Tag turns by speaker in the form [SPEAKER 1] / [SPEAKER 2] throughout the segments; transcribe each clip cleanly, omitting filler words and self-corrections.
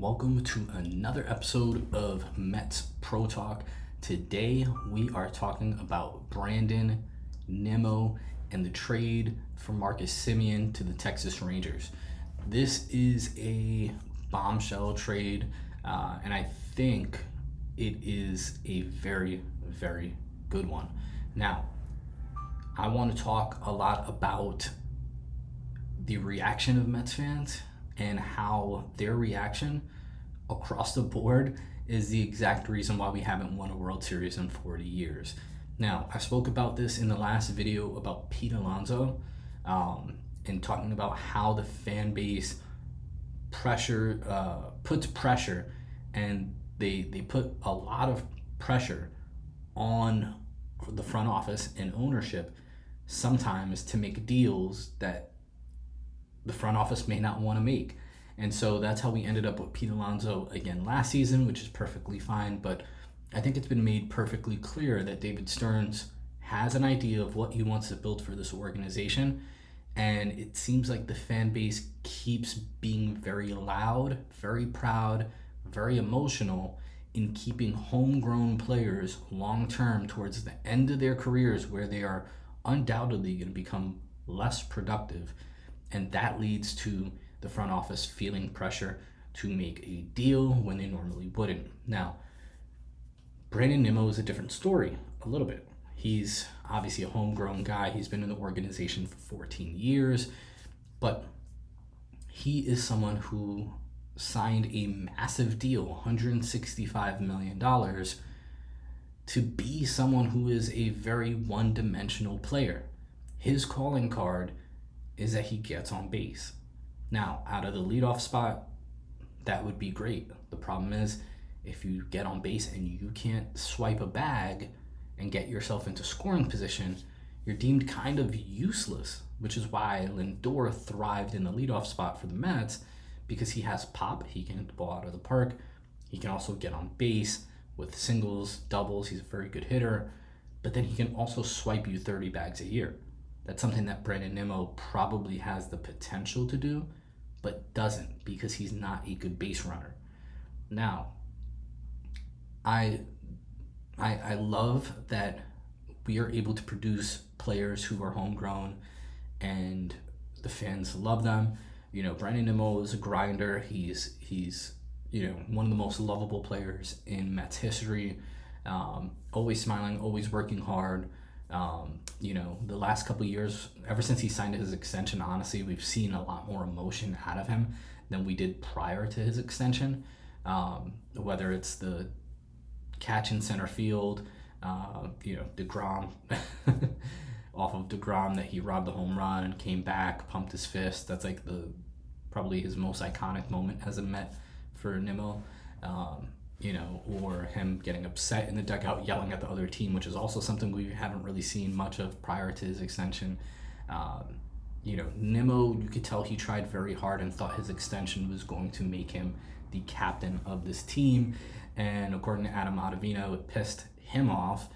[SPEAKER 1] Welcome to another episode of Mets Pro Talk. Today we are talking about Brandon Nimmo and the trade for Marcus Semien to the Texas Rangers. This is a bombshell trade, and I think it is a very, very good one. Now, I want to talk a lot about the reaction of Mets fans and how their reaction across the board is the exact reason why we haven't won a World Series in 40 years. Now, I spoke about this in the last video about Pete Alonso, and talking about how the fan base puts pressure, and they put a lot of pressure on the front office and ownership sometimes to make deals that the front office may not want to make. And so that's how we ended up with Pete Alonso again last season, which is perfectly fine. But I think it's been made perfectly clear that David Stearns has an idea of what he wants to build for this organization. And it seems like the fan base keeps being very loud, very proud, very emotional in keeping homegrown players long-term towards the end of their careers, where they are undoubtedly going to become less productive. And that leads to the front office feeling pressure to make a deal when they normally wouldn't. Now, Brandon Nimmo is a different story a little bit. He's obviously a homegrown guy. He's been in the organization for 14 years, but he is someone who signed a massive deal, $165 million, to be someone who is a very one-dimensional player. His calling card is that he gets on base. Now, out of the leadoff spot, that would be great. The problem is, if you get on base and you can't swipe a bag and get yourself into scoring position, you're deemed kind of useless, which is why Lindor thrived in the leadoff spot for the Mets, because he has pop, he can hit the ball out of the park, he can also get on base with singles, doubles, he's a very good hitter, but then he can also swipe you 30 bags a year. That's something that Brandon Nimmo probably has the potential to do, but doesn't, because he's not a good base runner. Now, I love that we are able to produce players who are homegrown and the fans love them. You know, Brandon Nimmo is a grinder. He's one of the most lovable players in Mets history. Always smiling, always working hard. The last couple of years, ever since he signed his extension, honestly, we've seen a lot more emotion out of him than we did prior to his extension. Whether it's the catch in center field, DeGrom, off of DeGrom, that he robbed the home run, came back, pumped his fist. That's like probably his most iconic moment as a Met for Nimmo. Or him getting upset in the dugout, yelling at the other team, which is also something we haven't really seen much of prior to his extension. Nimmo, you could tell he tried very hard and thought his extension was going to make him the captain of this team. And according to Adam Ottavino, it pissed him off.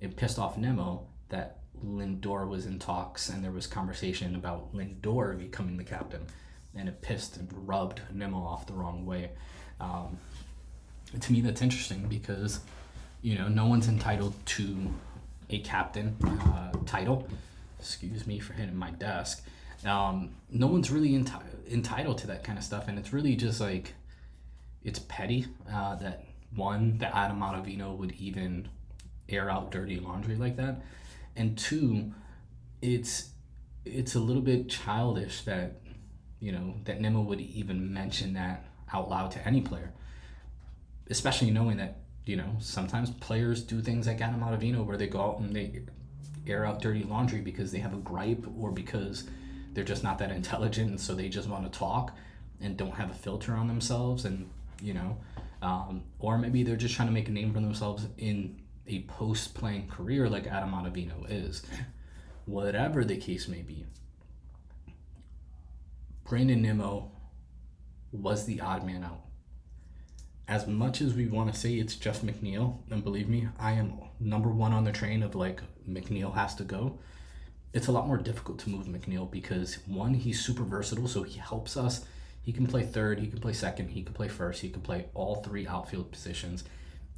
[SPEAKER 1] It pissed off Nimmo that Lindor was in talks and there was conversation about Lindor becoming the captain. And it pissed and rubbed Nimmo off the wrong way. To me, that's interesting because, no one's entitled to a captain title. Excuse me for hitting my desk. No one's really entitled to that kind of stuff, and it's really just like, it's petty that Adam Ottavino would even air out dirty laundry like that, and two, it's a little bit childish that that Nimmo would even mention that out loud to any player. Especially knowing that, sometimes players do things like Adam Ottavino, where they go out and they air out dirty laundry because they have a gripe or because they're just not that intelligent, and so they just want to talk and don't have a filter on themselves, and or maybe they're just trying to make a name for themselves in a post-playing career like Adam Ottavino is. Whatever the case may be, Brandon Nimmo was the odd man out. As much as we want to say it's just McNeil, and believe me, I am number one on the train of like, McNeil has to go, it's a lot more difficult to move McNeil because, one, he's super versatile, so he helps us He can play third, he can play second, he can play first, he can play all three outfield positions,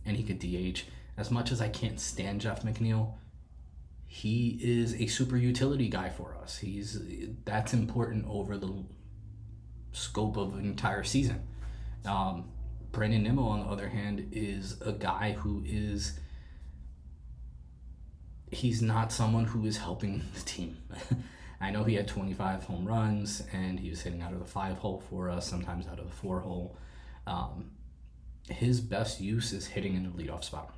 [SPEAKER 1] and he could DH. As much as I can't stand Jeff McNeil, he is a super utility guy for us. That's important over the scope of an entire season. Brandon Nimmo, on the other hand, is a guy he's not someone who is helping the team. I know he had 25 home runs and he was hitting out of the 5-hole for us, sometimes out of the 4-hole. His best use is hitting in the leadoff spot,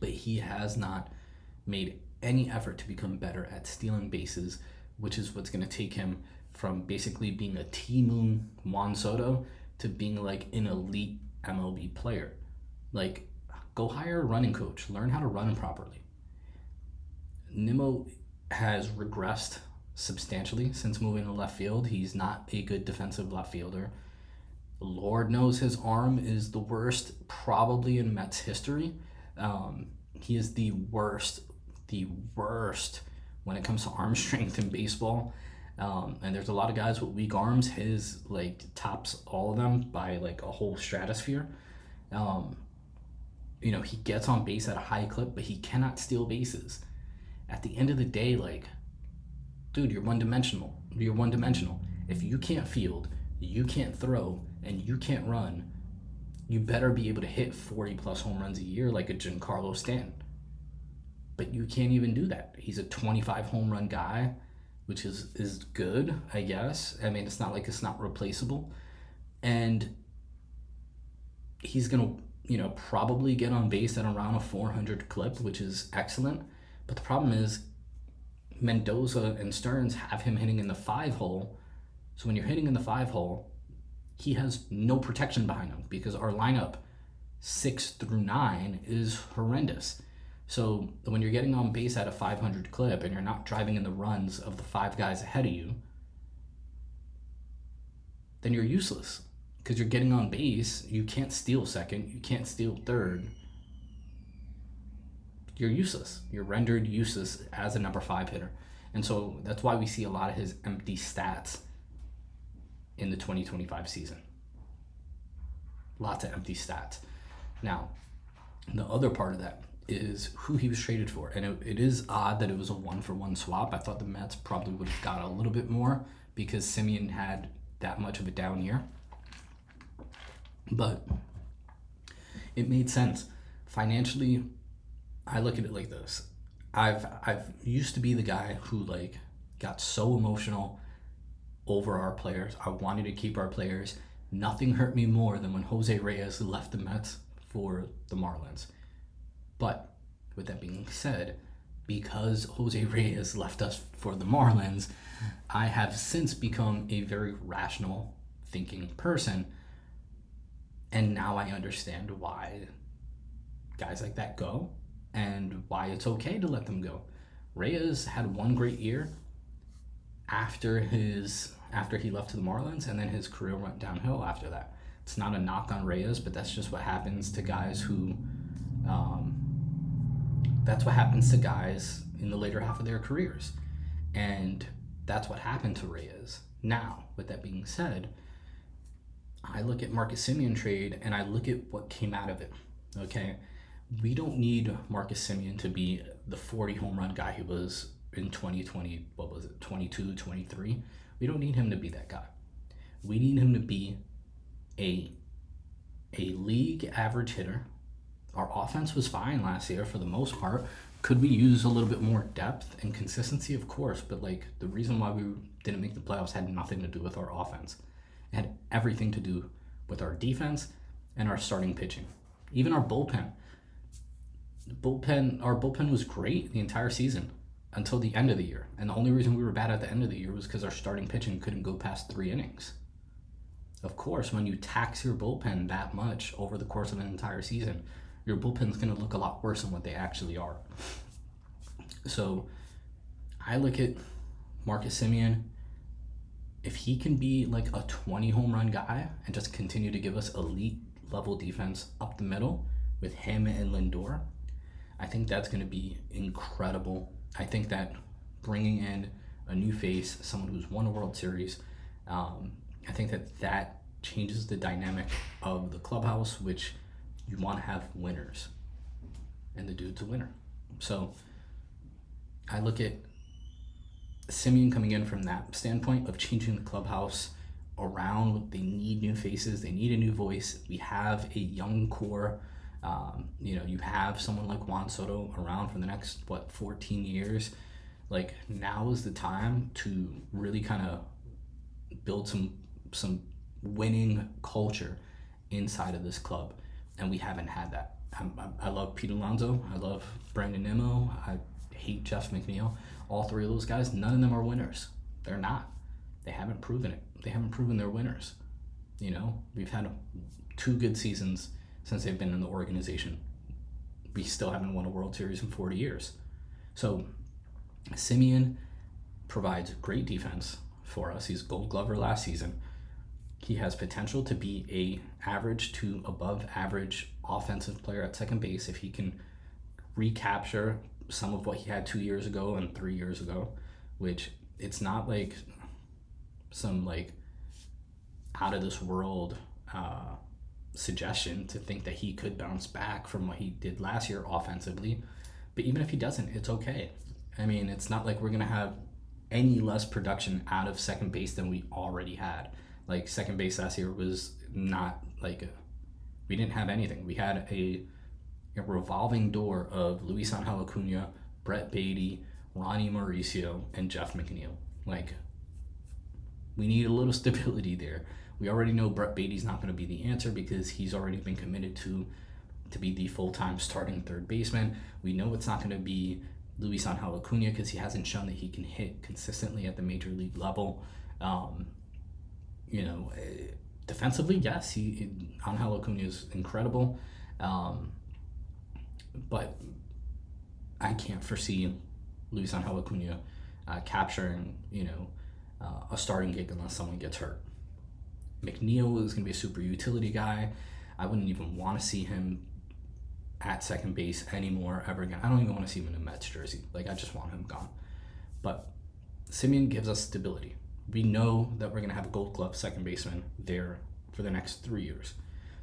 [SPEAKER 1] but he has not made any effort to become better at stealing bases, which is what's going to take him from basically being a T-Moon Juan Soto to being like an elite MLB player. Like, go hire a running coach, learn how to run properly. Nimmo has regressed substantially since moving to left field. He's not a good defensive left fielder. Lord knows his arm is the worst probably in Mets history. He is the worst when it comes to arm strength in baseball. And there's a lot of guys with weak arms. His like tops all of them by like a whole stratosphere. He gets on base at a high clip, but he cannot steal bases. At the end of the day, like, dude, you're one-dimensional. If you can't field, you can't throw, and you can't run, you better be able to hit 40-plus home runs a year like a Giancarlo Stanton. But you can't even do that. He's a 25 home run guy, which is good, I guess. I mean, it's not like it's not replaceable. And he's going to, probably get on base at around a 400 clip, which is excellent. But the problem is Mendoza and Stearns have him hitting in the 5-hole. So when you're hitting in the 5-hole, he has no protection behind him because our lineup 6 through 9 is horrendous. So when you're getting on base at a 500 clip and you're not driving in the runs of the 5 guys ahead of you, then you're useless because you're getting on base. You can't steal second. You can't steal third. You're useless. You're rendered useless as a number 5 hitter. And so that's why we see a lot of his empty stats in the 2025 season. Lots of empty stats. Now, the other part of that is who he was traded for. And it is odd that it was a 1-for-1 swap. I thought the Mets probably would have got a little bit more because Semien had that much of a down year. But it made sense. Financially, I look at it like this. I've used to be the guy who like got so emotional over our players. I wanted to keep our players. Nothing hurt me more than when Jose Reyes left the Mets for the Marlins. But with that being said, because Jose Reyes left us for the Marlins, I have since become a very rational thinking person. And now I understand why guys like that go and why it's okay to let them go. Reyes had one great year after he left to the Marlins, and then his career went downhill after that. It's not a knock on Reyes, but that's just what happens to guys who that's what happens to guys in the later half of their careers. And that's what happened to Reyes. Now, with that being said, I look at Marcus Semien trade and I look at what came out of it. Okay, we don't need Marcus Semien to be the 40 home run guy he was in 2020, 22, 23. We don't need him to be that guy. We need him to be a league average hitter. Our offense was fine last year for the most part. Could we use a little bit more depth and consistency? Of course, but like the reason why we didn't make the playoffs had nothing to do with our offense. It had everything to do with our defense and our starting pitching. Even our bullpen. Our bullpen was great the entire season until the end of the year. And the only reason we were bad at the end of the year was because our starting pitching couldn't go past 3 innings. Of course, when you tax your bullpen that much over the course of an entire season, your bullpen's going to look a lot worse than what they actually are. So I look at Marcus Semien. If he can be like a 20 home run guy and just continue to give us elite level defense up the middle with him and Lindor, I think that's going to be incredible. I think that bringing in a new face, someone who's won a World Series, I think that changes the dynamic of the clubhouse, which you want to have winners, and the dude's a winner. So I look at Semien coming in from that standpoint of changing the clubhouse around. They need new faces, they need a new voice. We have a young core. You have someone like Juan Soto around for the next 14 years. Like, now is the time to really kind of build some winning culture inside of this club, and we haven't had that. I love Pete Alonso, I love Brandon Nimmo, I hate Jeff McNeil. All three of those guys, none of them are winners. They're not. They haven't proven it. They haven't proven they're winners. We've had 2 good seasons since they've been in the organization. We still haven't won a World Series in 40 years. So Semien provides great defense for us. He's Gold Glover last season. He has potential to be a average to above average offensive player at second base if he can recapture some of what he had 2 years ago and 3 years ago, which it's not like some out of this world suggestion to think that he could bounce back from what he did last year offensively. But even if he doesn't, it's okay. I mean, it's not like we're going to have any less production out of second base than we already had. Like, second base last year was not we didn't have anything. We had a revolving door of Luis Angel Acuna, Brett Beatty, Ronnie Mauricio, and Jeff McNeil. We need a little stability there. We already know Brett Beatty's not going to be the answer because he's already been committed to be the full-time starting third baseman. We know it's not going to be Luis Angel Acuna because he hasn't shown that he can hit consistently at the major league level. Defensively, yes, Angel Acuna is incredible, but I can't foresee Luis Angel Acuna capturing a starting gig unless someone gets hurt. McNeil is going to be a super utility guy. I wouldn't even want to see him at second base anymore ever again. I don't even want to see him in a Mets jersey. I just want him gone. But Semien gives us stability. We know that we're going to have a Gold Glove second baseman there for the next 3 years.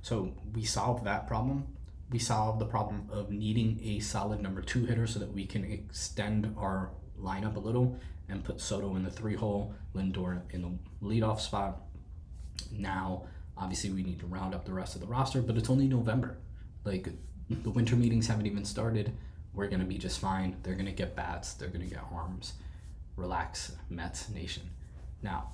[SPEAKER 1] So we solve that problem. We solve the problem of needing a solid number 2 hitter so that we can extend our lineup a little and put Soto in the 3-hole, Lindor in the leadoff spot. Now, obviously, we need to round up the rest of the roster, but it's only November. The winter meetings haven't even started. We're going to be just fine. They're going to get bats. They're going to get arms. Relax, Mets Nation. Now,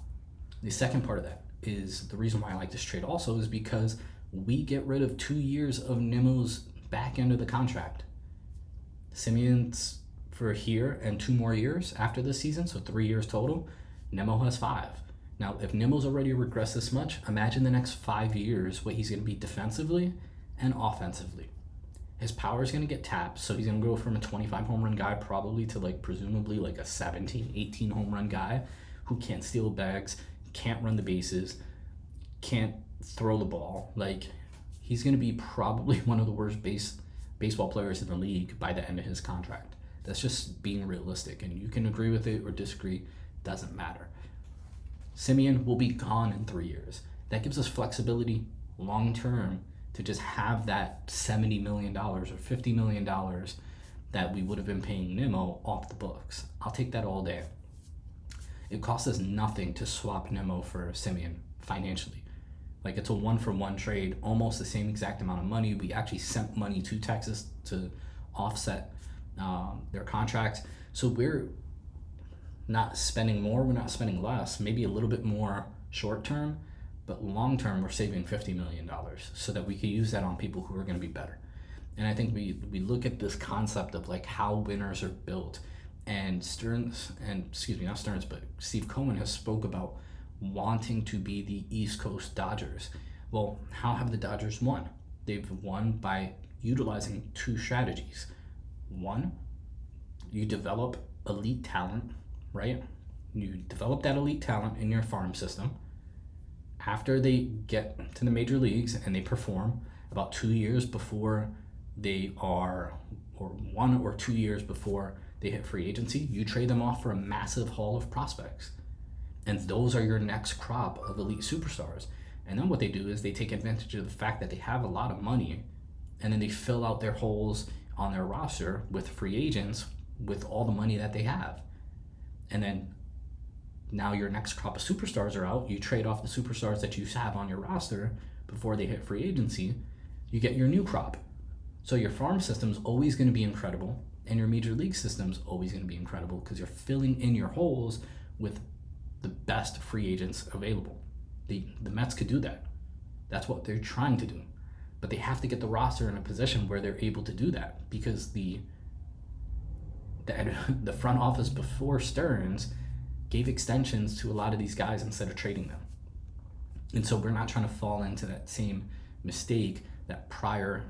[SPEAKER 1] the second part of that is the reason why I like this trade also is because we get rid of 2 years of Nimmo's back end of the contract. Semien's for here and 2 more years after this season, so 3 years total. Nimmo has 5. Now, if Nimmo's already regressed this much, imagine the next 5 years what he's going to be defensively and offensively. His power is going to get tapped, so he's going to go from a 25 home run guy probably to presumably a 17, 18 home run guy who can't steal bags, can't run the bases, can't throw the ball. He's going to be probably one of the worst baseball players in the league by the end of his contract. That's just being realistic, and you can agree with it or disagree, doesn't matter. Semien will be gone in 3 years. That gives us flexibility long term to just have that $70 million or $50 million that we would have been paying Nimmo off the books. I'll take that all day. It costs us nothing to swap Nimmo for Semien financially. It's a 1-for-1 trade, almost the same exact amount of money. We actually sent money to Texas to offset their contract. So we're not spending more, we're not spending less, maybe a little bit more short term, but long term we're saving $50 million so that we can use that on people who are going to be better. And I think we look at this concept of how winners are built, and Steve Cohen has spoke about wanting to be the East Coast Dodgers. Well, how have the Dodgers won? They've won by utilizing 2 strategies. One, you develop elite talent, right? You develop that elite talent in your farm system. After they get to the major leagues and they perform about 2 years before they are, or 1 or 2 years before they hit free agency, you trade them off for a massive haul of prospects. And those are your next crop of elite superstars. And then what they do is they take advantage of the fact that they have a lot of money, and then they fill out their holes on their roster with free agents with all the money that they have. And then now your next crop of superstars are out. You trade off the superstars that you have on your roster before they hit free agency. You get your new crop. So your farm system's always going to be incredible, and your major league system's always going to be incredible because you're filling in your holes with the best free agents available. The Mets could do that. That's what they're trying to do. But they have to get the roster in a position where they're able to do that, because the front office before Stearns gave extensions to a lot of these guys instead of trading them. And so we're not trying to fall into that same mistake that prior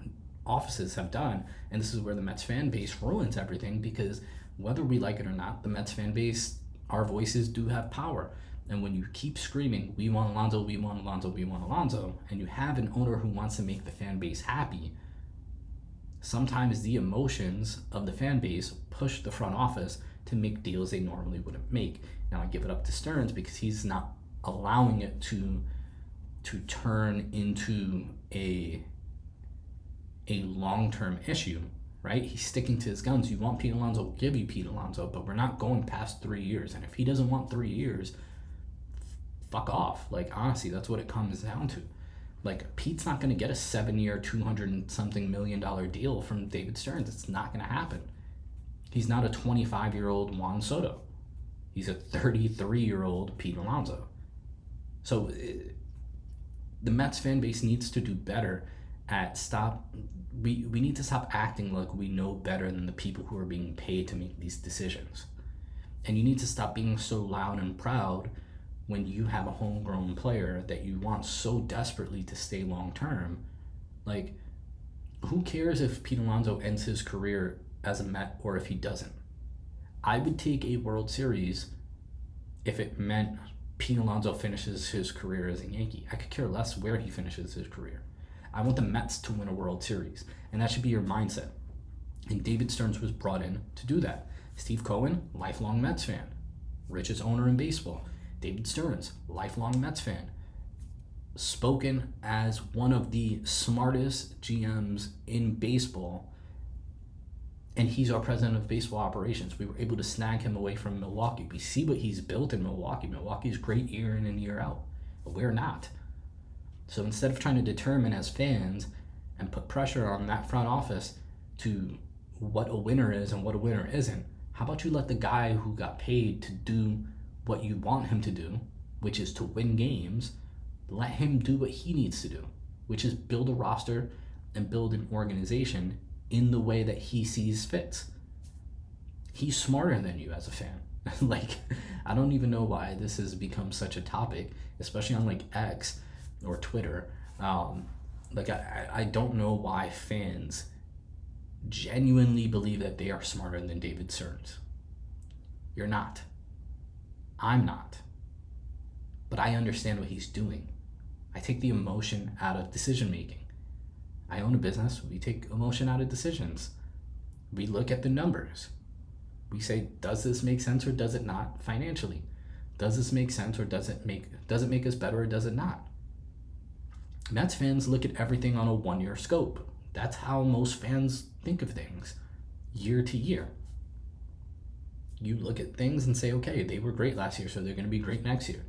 [SPEAKER 1] offices have done. And this is where the Mets fan base ruins everything, because whether we like it or not, the Mets fan base, our voices do have power. And when you keep screaming, we want Alonso, we want Alonso, we want Alonso, and you have an owner who wants to make the fan base happy, sometimes the emotions of the fan base push the front office to make deals they normally wouldn't make. Now I give it up to Stearns because he's not allowing it to turn into a long-term issue, right? He's sticking to his guns. You want Pete Alonso, we'll give you Pete Alonso, but we're not going past 3 years. And if he doesn't want 3 years, fuck off. Like, honestly, that's what it comes down to. Like, Pete's not going to get a 7-year, $200-something million deal from David Stearns. It's not going to happen. He's not a 25-year-old Juan Soto. He's a 33-year-old Pete Alonso. So the Mets fan base needs to do better at we need to stop acting like we know better than the people who are being paid to make these decisions. And you need to stop being so loud and proud when you have a homegrown player that you want so desperately to stay long term. Like, who cares if Pete Alonso ends his career as a Met or if he doesn't? I would take a World Series if it meant Pete Alonso finishes his career as a Yankee. I could care less where he finishes his career. I want the Mets to win a World Series, and that should be your mindset. And David Stearns was brought in to do that. Steve Cohen, lifelong Mets fan, richest owner in baseball. David Stearns, lifelong Mets fan, spoken as one of the smartest GMs in baseball, and he's our president of baseball operations. We were able to snag him away from Milwaukee. We see what he's built in Milwaukee. Milwaukee's great year in and year out, but we're not. So instead of trying to determine as fans and put pressure on that front office to what a winner is and what a winner isn't, how about you let the guy who got paid to do what you want him to do, which is to win games, let him do what he needs to do, which is build a roster and build an organization in the way that he sees fits. He's smarter than you as a fan. Like, I don't even know why this has become such a topic, especially on like X or Twitter. I don't know why fans genuinely believe that they are smarter than David Stearns. You're not. I'm not. But I understand what he's doing. I take the emotion out of decision making. I own a business. We take emotion out of decisions. We look at the numbers. We say, does this make sense or does it not financially? Does this make sense or does it make us better or does it not? Mets fans look at everything on a 1-year scope. That's how most fans think of things, year to year. You look at things and say, okay, they were great last year, so they're going to be great next year.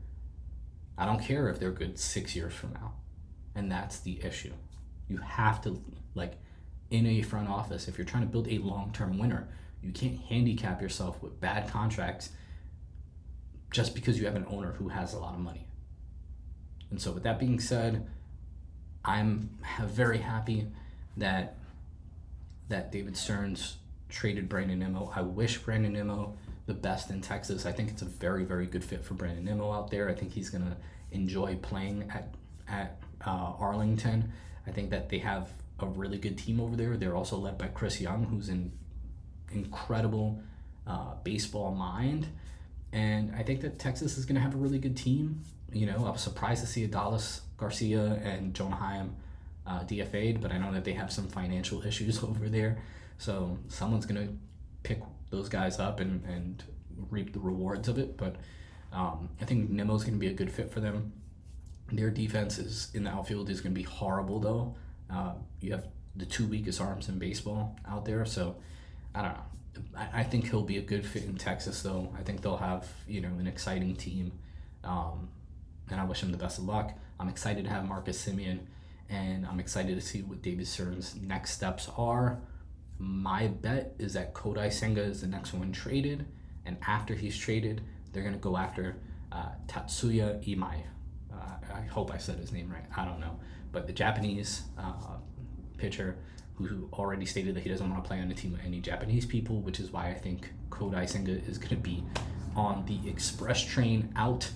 [SPEAKER 1] I don't care if they're good 6 years from now. And that's the issue. You have to, in a front office, if you're trying to build a long-term winner, you can't handicap yourself with bad contracts just because you have an owner who has a lot of money. And so with that being said, I'm very happy that David Stearns traded Brandon Nimmo. I wish Brandon Nimmo the best in Texas. I think it's a very, very good fit for Brandon Nimmo out there. I think he's going to enjoy playing at Arlington. I think that they have a really good team over there. They're also led by Chris Young, who's an incredible baseball mind. And I think that Texas is going to have a really good team. You know, I was surprised to see Adolis Garcia and Jonah Heim DFA'd, but I know that they have some financial issues over there. So someone's going to pick those guys up and reap the rewards of it. But I think Nimmo's going to be a good fit for them. Their defense is in the outfield is going to be horrible though. You have the two weakest arms in baseball out there, so I don't know. I think he'll be a good fit in Texas though. I think they'll have an exciting team, and I wish him the best of luck. I'm excited to have Marcus Semien, and I'm excited to see what David Stern's next steps are. My bet is that Kodai Senga is the next one traded, and after he's traded, they're gonna go after Tatsuya Imai. I hope I said his name right. I don't know, but the Japanese pitcher who already stated that he doesn't want to play on a team with any Japanese people, which is why I think Kodai Senga is going to be on the express train out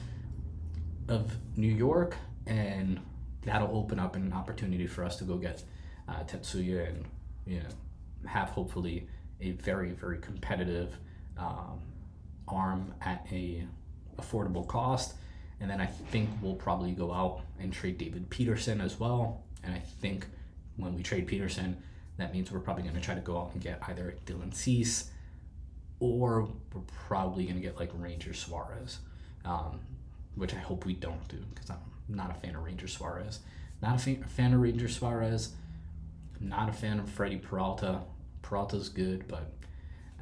[SPEAKER 1] of New York, and that'll open up an opportunity for us to go get Tetsuya and have hopefully a very, very competitive arm at a affordable cost. And then I think we'll probably go out and trade David Peterson as well. And I think when we trade Peterson, that means we're probably going to try to go out and get either Dylan Cease, or we're probably going to get like Ranger Suarez, which I hope we don't do, because I'm not a fan of Ranger Suarez. Not a fan of Ranger Suarez. Not a fan of Freddie Peralta. Peralta's good, but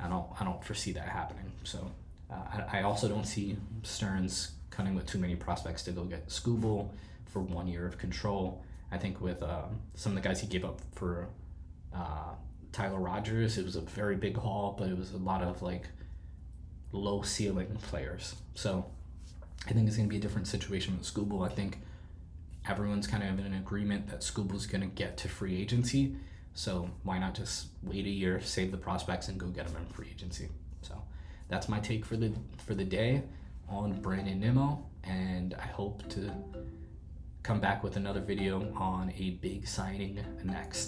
[SPEAKER 1] I don't foresee that happening. So I also don't see Stearns cutting with too many prospects to go get Skubal for 1 year of control. I think with some of the guys he gave up for Tyler Rogers, it was a very big haul, but it was a lot of like low ceiling players. So I think it's going to be a different situation with Skubal. I think everyone's kind of in an agreement that Skubal's going to get to free agency. So why not just wait a year, save the prospects, and go get them in free agency? So that's my take for the day on Brandon Nimmo, and I hope to come back with another video on a big signing next.